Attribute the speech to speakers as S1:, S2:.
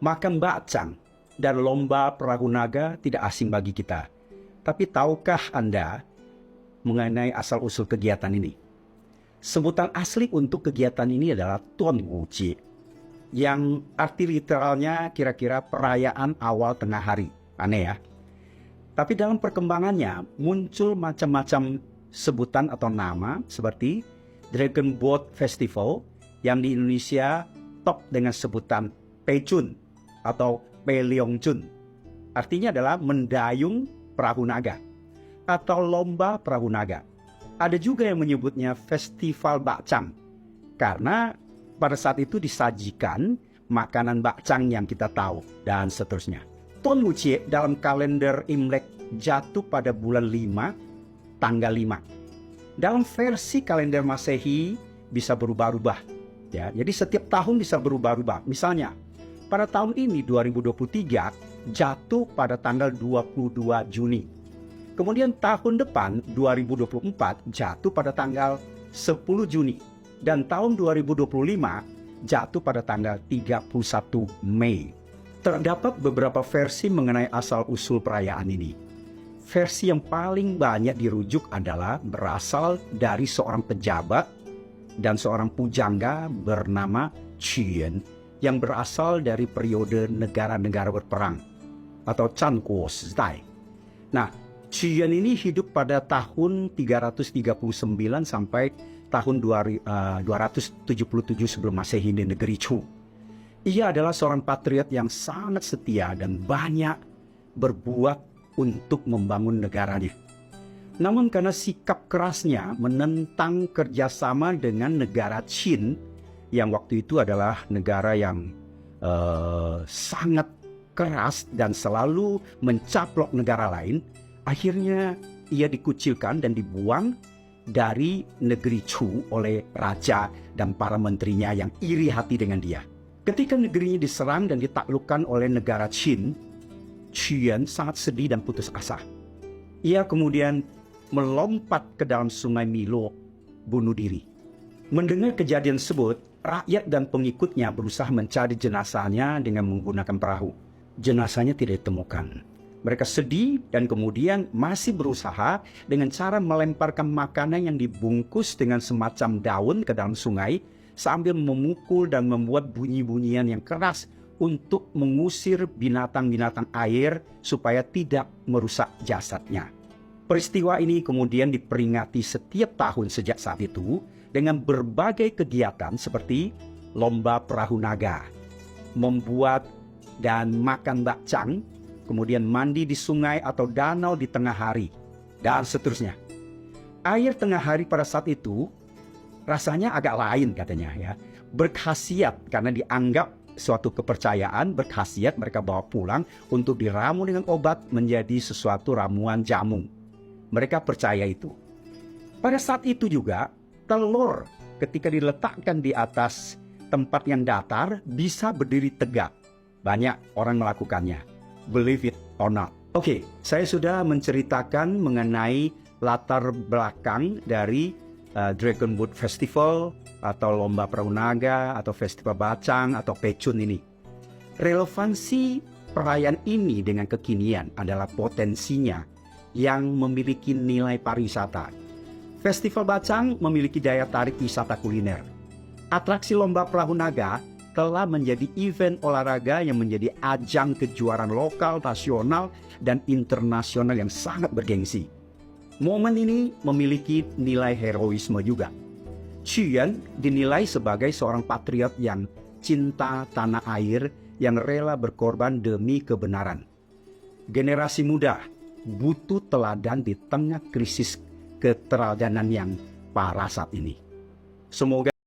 S1: Makan bakcang dan lomba perahu naga tidak asing bagi kita. Tapi tahukah Anda mengenai asal-usul kegiatan ini? Sebutan asli untuk kegiatan ini adalah Tuan Wuji, yang arti literalnya kira-kira perayaan awal tengah hari. Aneh ya? Tapi dalam perkembangannya muncul macam-macam sebutan atau nama seperti Dragon Boat Festival yang di Indonesia top dengan sebutan Pechun atau Peleongchun. Artinya adalah mendayung perahu naga atau lomba perahu naga. Ada juga yang menyebutnya Festival Bakcang karena pada saat itu disajikan makanan bakcang yang kita tahu dan seterusnya. Tuan Wuji dalam kalender Imlek jatuh pada bulan 5, tanggal 5. Dalam versi kalender Masehi bisa berubah-ubah. Ya, jadi setiap tahun bisa berubah-ubah. Misalnya, pada tahun ini 2023 jatuh pada tanggal 22 Juni. Kemudian tahun depan 2024 jatuh pada tanggal 10 Juni. Dan tahun 2025 jatuh pada tanggal 31 Mei. Terdapat beberapa versi mengenai asal-usul perayaan ini. Versi yang paling banyak dirujuk adalah berasal dari seorang pejabat dan seorang pujangga bernama Qian yang berasal dari periode negara-negara berperang atau Chan Guo Zidai. Nah, Qian ini hidup pada tahun 339 sampai tahun 277 sebelum Masehi di negeri Chu. Ia adalah seorang patriot yang sangat setia dan banyak berbuat untuk membangun negaranya. Namun karena sikap kerasnya menentang kerjasama dengan negara Qin yang waktu itu adalah negara yang sangat keras dan selalu mencaplok negara lain, akhirnya ia dikucilkan dan dibuang dari negeri Chu oleh raja dan para menterinya yang iri hati dengan dia. Ketika negerinya diserang dan ditaklukkan oleh negara Qin, Qian sangat sedih dan putus asa. Ia kemudian melompat ke dalam sungai Milo, bunuh diri. Mendengar kejadian tersebut, rakyat dan pengikutnya berusaha mencari jenazahnya dengan menggunakan perahu. Jenazahnya tidak ditemukan. Mereka sedih dan kemudian masih berusaha dengan cara melemparkan makanan yang dibungkus dengan semacam daun ke dalam sungai sambil memukul dan membuat bunyi-bunyian yang keras untuk mengusir binatang-binatang air supaya tidak merusak jasadnya. Peristiwa ini kemudian diperingati setiap tahun sejak saat itu dengan berbagai kegiatan seperti lomba perahu naga, membuat dan makan bakcang, kemudian mandi di sungai atau danau di tengah hari, dan seterusnya. Air tengah hari pada saat itu rasanya agak lain katanya ya. Berkhasiat karena dianggap suatu kepercayaan berkhasiat mereka bawa pulang untuk diramu dengan obat menjadi sesuatu ramuan jamu. Mereka percaya itu. Pada saat itu juga telur ketika diletakkan di atas tempat yang datar bisa berdiri tegak. Banyak orang melakukannya. Believe it or not. Oke, saya sudah menceritakan mengenai latar belakang dari Dragon Boat Festival atau lomba perahu naga atau festival bakcang atau Pechun ini. Relevansi perayaan ini dengan kekinian adalah potensinya yang memiliki nilai pariwisata. Festival bakcang memiliki daya tarik wisata kuliner. Atraksi lomba perahu naga telah menjadi event olahraga yang menjadi ajang kejuaraan lokal, nasional, dan internasional yang sangat bergengsi. Momen ini memiliki nilai heroisme juga. Qian dinilai sebagai seorang patriot yang cinta tanah air yang rela berkorban demi kebenaran. Generasi muda butuh teladan di tengah krisis keteladanan yang parah saat ini. Semoga